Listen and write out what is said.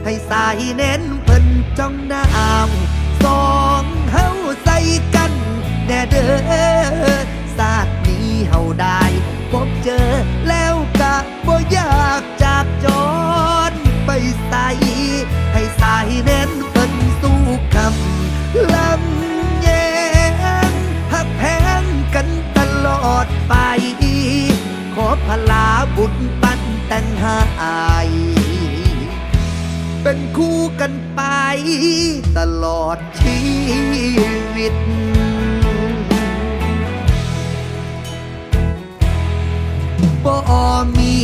ให้สายเน้นเพิ่นจ้องน้ำสองเฮาใส่กันแน่เด้อศาสตร์นี้เฮาได้พบเจอแล้วกะบ่อยากจากจรไปใส่ให้สายเน้นเพิ่นสู้คำลำแยงหักแพงกันตลอดไปขอพลาบุญปันแต่งหายเป็นคู่กันไปตลอดชีวิตบ่มี